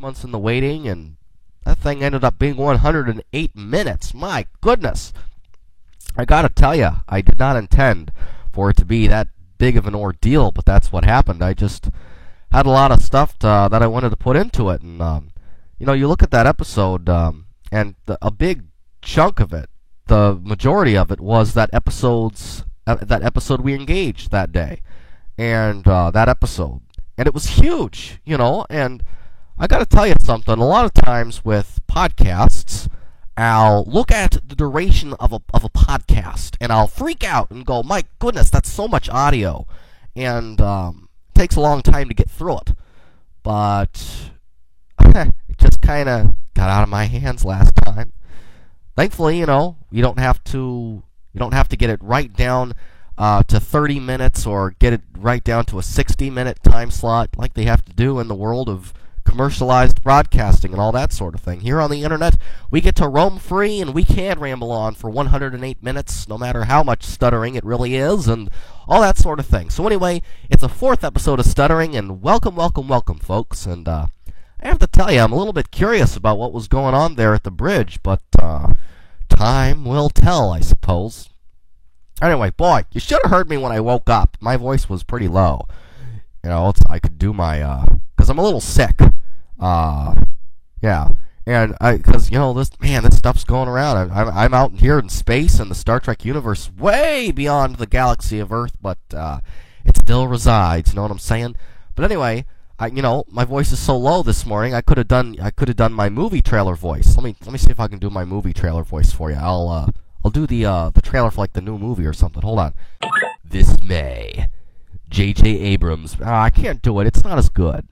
months in the waiting, and that thing ended up being 108 minutes. My goodness. I gotta tell you, I did not intend for it to be that big of an ordeal, but that's what happened. I just had a lot of stuff that I wanted to put into it, and you look at that episode, and a big chunk of it, the majority of it, was that episode we engaged that day, and that episode, and it was huge, and I gotta tell you something. A lot of times with podcasts, I'll look at the duration of a podcast, and I'll freak out and go, my goodness, that's so much audio, and it takes a long time to get through it. But it just kind of got out of my hands last time. Thankfully, you don't have to get it right down to 30 minutes or get it right down to a 60-minute time slot like they have to do in the world of commercialized broadcasting and all that sort of thing. Here on the internet, we get to roam free, and we can ramble on for 108 minutes, no matter how much stuttering it really is, and all that sort of thing. So anyway, it's a 4th episode of Stuttering, and welcome, folks. And I have to tell you, I'm a little bit curious about what was going on there at the bridge, but time will tell, I suppose. Anyway, boy, you should have heard me when I woke up. My voice was pretty low. I could do my, because I'm a little sick. Yeah, and because this stuff's going around. I'm out here in space in the Star Trek universe, way beyond the galaxy of Earth, but it still resides. You know what I'm saying? But anyway, my voice is so low this morning. I could have done my movie trailer voice. Let me see if I can do my movie trailer voice for you. I'll do the trailer for like the new movie or something. Hold on. This May, J.J. Abrams. I can't do it. It's not as good.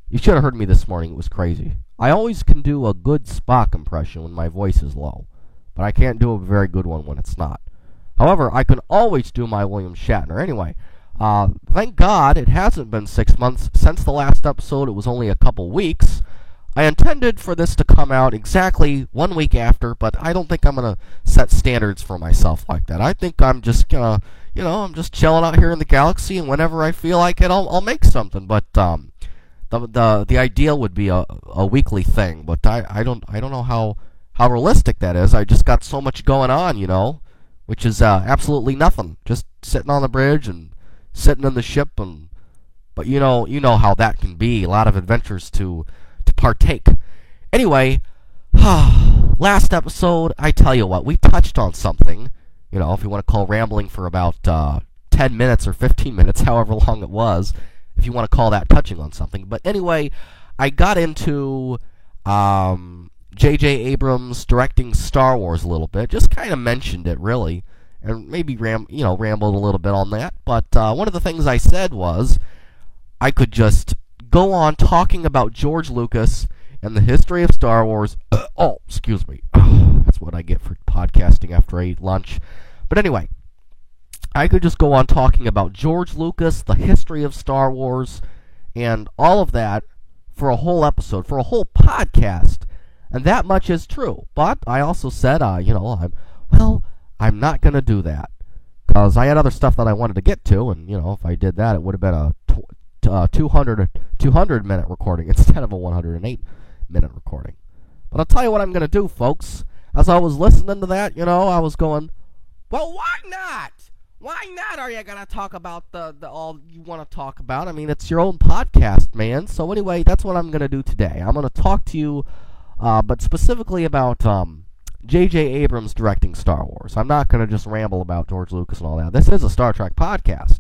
You should have heard me this morning. It was crazy. I always can do a good Spock impression when my voice is low, but I can't do a very good one when it's not. However, I can always do my William Shatner. Anyway, thank God it hasn't been 6 months since the last episode. It was only a couple weeks. I intended for this to come out exactly 1 week after, but I don't think I'm going to set standards for myself like that. I think I'm just going to, I'm just chilling out here in the galaxy, and whenever I feel like it, I'll make something. But the ideal would be a weekly thing, but I don't know how realistic that is. I just got so much going on, which is absolutely nothing. Just sitting on the bridge and sitting in the ship, but you know how that can be. A lot of adventures to partake. Anyway, last episode, I tell you what, we touched on something. If you want to call rambling for about 10 minutes or 15 minutes, however long it was. If you want to call that touching on something. But anyway, I got into J.J. Abrams directing Star Wars a little bit. Just kind of mentioned it, really. And maybe rambled a little bit on that. But one of the things I said was I could just go on talking about George Lucas and the history of Star Wars. Excuse me. That's what I get for podcasting after I eat lunch. But anyway, I could just go on talking about George Lucas, the history of Star Wars, and all of that for a whole episode, for a whole podcast. And that much is true. But I also said, I'm not going to do that. Because I had other stuff that I wanted to get to, and, if I did that, it would have been a 200-minute recording instead of a 108-minute recording. But I'll tell you what I'm going to do, folks. As I was listening to that, I was going, well, why not? Why not are you going to talk about the all you want to talk about? I mean, it's your own podcast, man. So anyway, that's what I'm going to do today. I'm going to talk to you, but specifically about J.J. Abrams directing Star Wars. I'm not going to just ramble about George Lucas and all that. This is a Star Trek podcast.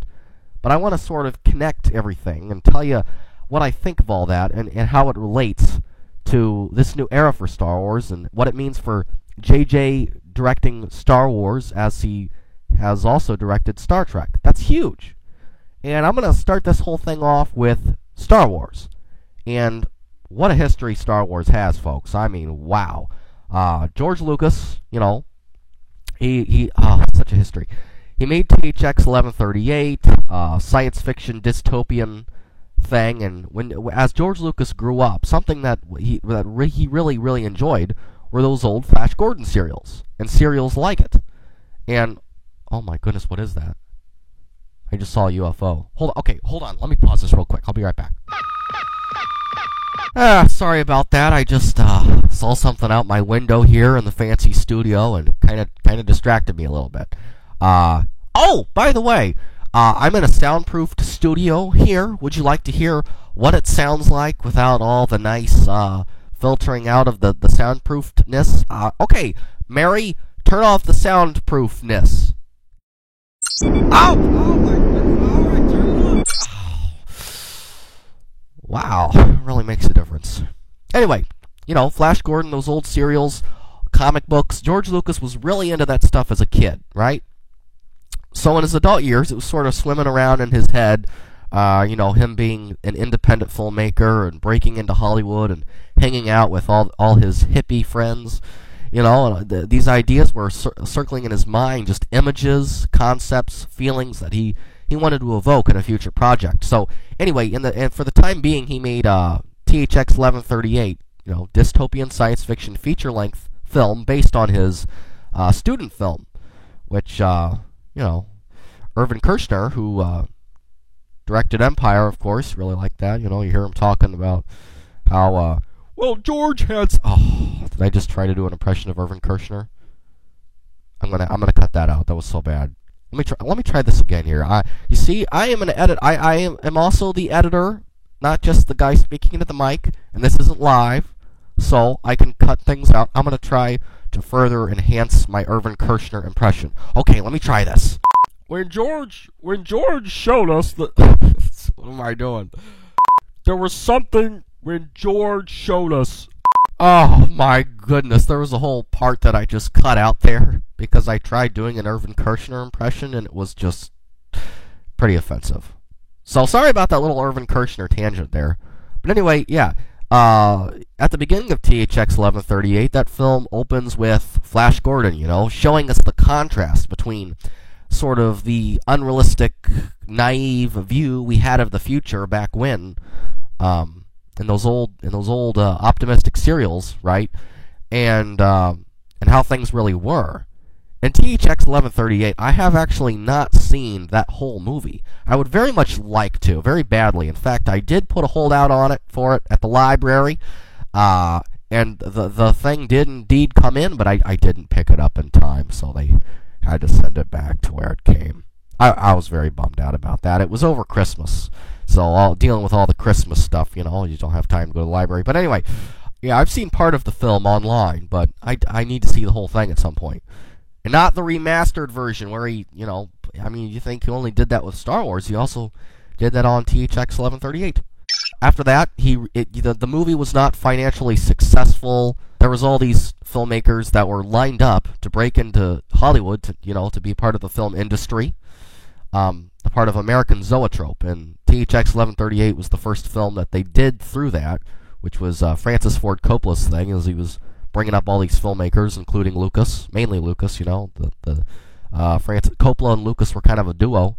But I want to sort of connect everything and tell you what I think of all that and how it relates to this new era for Star Wars and what it means for J.J. directing Star Wars as he has also directed Star Trek. That's huge. And I'm going to start this whole thing off with Star Wars. And what a history Star Wars has, folks. I mean, wow. George Lucas, he such a history. He made THX 1138, science fiction dystopian thing, and as George Lucas grew up, something that he really, really enjoyed were those old Flash Gordon serials, and serials like it. And oh my goodness, what is that? I just saw a UFO. Hold on, let me pause this real quick. I'll be right back. Sorry about that. I just saw something out my window here in the fancy studio and kind of distracted me a little bit. Oh, by the way, I'm in a soundproofed studio here. Would you like to hear what it sounds like without all the nice filtering out of the soundproofedness? Okay, Mary, turn off the soundproofness. Oh my goodness! All right, turn it off. Wow, really makes a difference. Anyway, Flash Gordon, those old serials, comic books. George Lucas was really into that stuff as a kid, right? So in his adult years, it was sort of swimming around in his head, him being an independent filmmaker and breaking into Hollywood and hanging out with all his hippie friends. These ideas were circling in his mind, just images, concepts, feelings that he wanted to evoke in a future project. So anyway, and for the time being, he made THX 1138, dystopian science fiction feature-length film based on his student film, which Irvin Kershner, who directed Empire, of course, really liked that. You hear him talking about how well, George had. Oh, did I just try to do an impression of Irvin Kershner? I'm gonna cut that out. That was so bad. Let me try this again here. You see, I am an edit. I am also the editor, not just the guy speaking into the mic. And this isn't live, so I can cut things out. I'm gonna try to further enhance my Irvin Kershner impression. Okay, let me try this. When George showed us the. What am I doing? There was something. When George showed us. Oh my goodness, there was a whole part that I just cut out there because I tried doing an Irvin Kershner impression and it was just pretty offensive. So sorry about that little Irvin Kershner tangent there. But anyway, yeah. At the beginning of THX 1138, that film opens with Flash Gordon, showing us the contrast between sort of the unrealistic, naive view we had of the future back when, in those old optimistic serials, right? And how things really were. In THX 1138, I have actually not seen that whole movie. I would very much like to, very badly. In fact, I did put a holdout for it at the library, and the thing did indeed come in, but I didn't pick it up in time, so they had to send it back to where it came. I was very bummed out about that. It was over Christmas. So dealing with all the Christmas stuff, you don't have time to go to the library. But anyway, yeah, I've seen part of the film online, but I need to see the whole thing at some point. And not the remastered version where he, you think he only did that with Star Wars. He also did that on THX 1138. After that, the movie was not financially successful. There was all these filmmakers that were lined up to break into Hollywood to be part of the film industry. A part of American Zoetrope, and THX 1138 was the first film that they did through that, which was Francis Ford Coppola's thing, as he was bringing up all these filmmakers, including Lucas, mainly Lucas. Francis Coppola and Lucas were kind of a duo,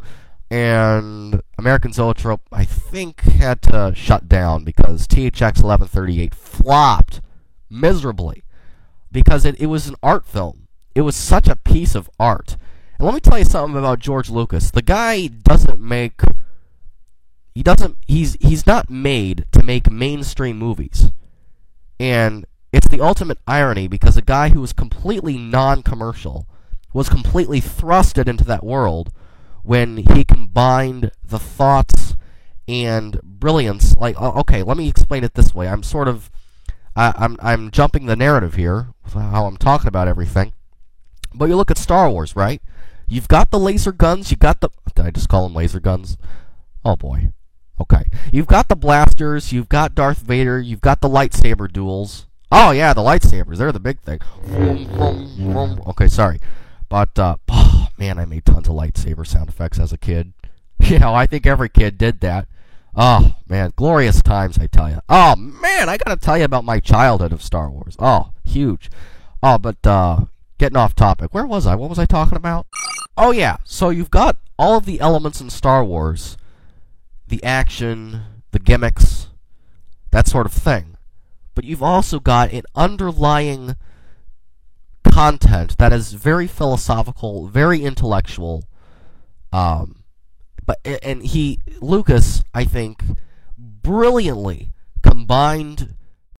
and American Zoetrope, I think, had to shut down because THX 1138 flopped miserably because it was an art film. It was such a piece of art. And let me tell you something about George Lucas. The guy he's not made to make mainstream movies. And it's the ultimate irony because a guy who was completely non-commercial was completely thrusted into that world when he combined the thoughts and brilliance. Like, okay, let me explain it this way. I'm jumping the narrative here, how I'm talking about everything. But you look at Star Wars, right? You've got the laser guns, did I just call them laser guns? Oh boy. Okay. You've got the blasters, you've got Darth Vader, you've got the lightsaber duels. Oh yeah, the lightsabers, they're the big thing. Okay, sorry. But, oh man, I made tons of lightsaber sound effects as a kid. I think every kid did that. Oh man, glorious times, I tell you. Oh man, I gotta tell you about my childhood of Star Wars. Oh, huge. Oh, but, getting off topic. Where was I? What was I talking about? Oh yeah, so you've got all of the elements in Star Wars, the action, the gimmicks, that sort of thing. But you've also got an underlying content that is very philosophical, very intellectual. Lucas, I think, brilliantly combined